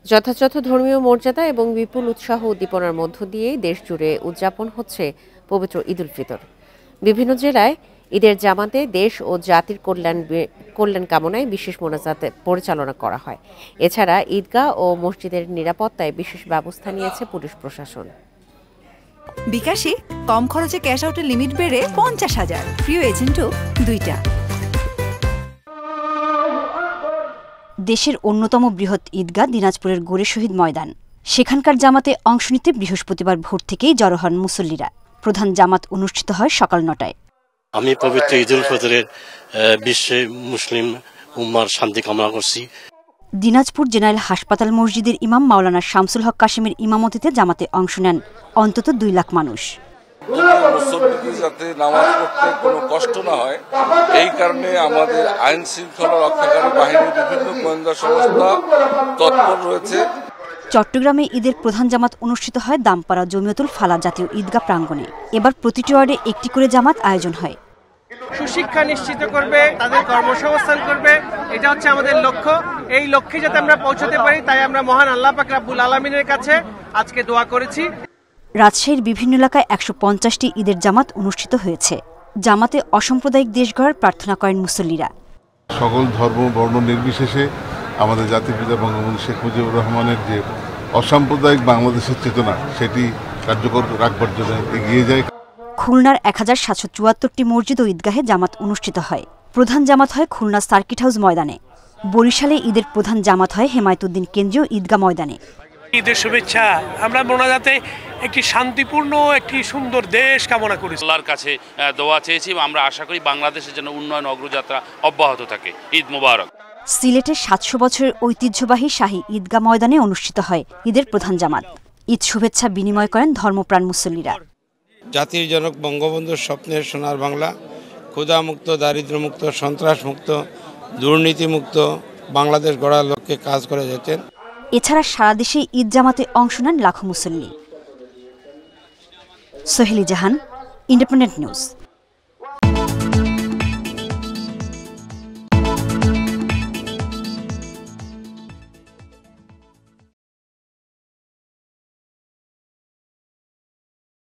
যথাযথ ধর্মীয় মর্যাদা এবং বিপুল উৎসাহ উদ্দীপনার মধ্য দিয়ে দেশ জুড়ে উদযাপন হচ্ছে পবিত্র ঈদ উল ফিতর। বিভিন্ন জেলায় ঈদের জামাতে দেশ ও জাতির কল্যাণ কামনায় বিশেষ মোনাজাত পরিচালনা করা হয়। এছাড়া ঈদগাহ ও মসজিদের নিরাপত্তায় বিশেষ ব্যবস্থা নিয়েছে পুলিশ প্রশাসন। বিকাশে কম খরচে ক্যাশ আউটের লিমিট বেড়ে 50,000, প্রিয় এজেন্টও 2টা। দেশের অন্যতম বৃহৎ ঈদগাহ দিনাজপুরের গোরে শহীদ ময়দান। সেখানকার জামাতে অংশ নিতে বৃহস্পতিবার ভোর থেকেই জড়ো হন মুসল্লিরা। প্রধান জামাত অনুষ্ঠিত হয় সকাল 9টায়। আমি পবিত্র ঈদ উল ফিতরের বিশ্বে মুসলিম উম্মার শান্তি কামনা করছি। দিনাজপুর জেনারেল হাসপাতাল মসজিদের ইমাম মাওলানা শামসুল হক কাশিমের ইমামতিতে জামাতে অংশ নেন অন্তত 2 লাখ মানুষ। মুসল্লিদের যাতে নামাজ পড়তে কোনো কষ্ট না হয়, এই কারণে আমাদের আইন শৃঙ্খলা রক্ষাকারী বাহিনীর বিভিন্ন গোয়েন্দা সংস্থা তৎপর রয়েছে। চট্টগ্রামে ঈদের প্রধান জামাত অনুষ্ঠিত হয় দামপাড়া জমিয়তুল ফালা জাতীয় ঈদগাহ প্রাঙ্গণে। এবার প্রতিটি ওয়ার্ডে একটি করে জামাত আয়োজন হয়। সুশিক্ষা নিশ্চিত করবে, তাদের কর্মসংস্থান করবে, এটা হচ্ছে আমাদের লক্ষ্য। এই লক্ষ্যে যাতে আমরা পৌঁছতে পারি, তাই আমরা মহান আল্লাহ পাক রব্বুল আলামিনের কাছে আজকে দোয়া করেছি। রাজশাহীর বিভিন্ন এলাকায় 150টি ঈদের জামাত অনুষ্ঠিত হয়েছে। জামাতে অসাম্প্রদায়িক দেশ গড়ার প্রার্থনা করেন মুসল্লিরা। সকল ধর্ম বর্ণ নির্বিশেষে আমাদের জাতির পিতা বঙ্গবন্ধু শেখ মুজিবুর রহমানের যে অসাম্প্রদায়িক বাংলাদেশের চেতনা, সেটি কার্যকর রাখবার জন্য এগিয়ে যায়। খুলনার 1774টি মসজিদ ও ঈদগাহে জামাত অনুষ্ঠিত হয়। প্রধান জামাত হয় খুলনা সার্কিট হাউস ময়দানে। বরিশালে ঈদের প্রধান জামাত হয় হেমায়েতুদ্দিন কেন্দ্রীয় ঈদগাহ ময়দানে। ঈদের শুভেচ্ছা। আমরা মোনাজাতে একটি শান্তিপূর্ণ একটি সুন্দর দেশ কামনা করি। আল্লাহর কাছে দোয়া চেয়েছি এবং আমরা আশা করি বাংলাদেশের জন্য উন্নয়ন অগ্রযাত্রা অব্যাহত থাকে। ঈদ মোবারক। সিলেটের 700 বছরের ঐতিহ্যবাহী শাহী ঈদগাহ ময়দানে অনুষ্ঠিত হয় ঈদের প্রধান জামাত। ঈদ শুভেচ্ছা বিনিময় করেন ধর্মপ্রাণ মুসল্লিরা। জাতির জনক বঙ্গবন্ধুর স্বপ্নের সোনার বাংলা, ক্ষুধামুক্ত, দারিদ্র্যমুক্ত, সন্ত্রাসমুক্ত, দুর্নীতিমুক্ত বাংলাদেশ গড়ার লক্ষ্যে কাজ করে যেতেন। এছাড়া সারা দেশে ঈদ জামাতে অংশ নেন লাখো মুসল্লি। সোহেলি জাহান, ইন্ডিপেন্ডেন্ট নিউজ।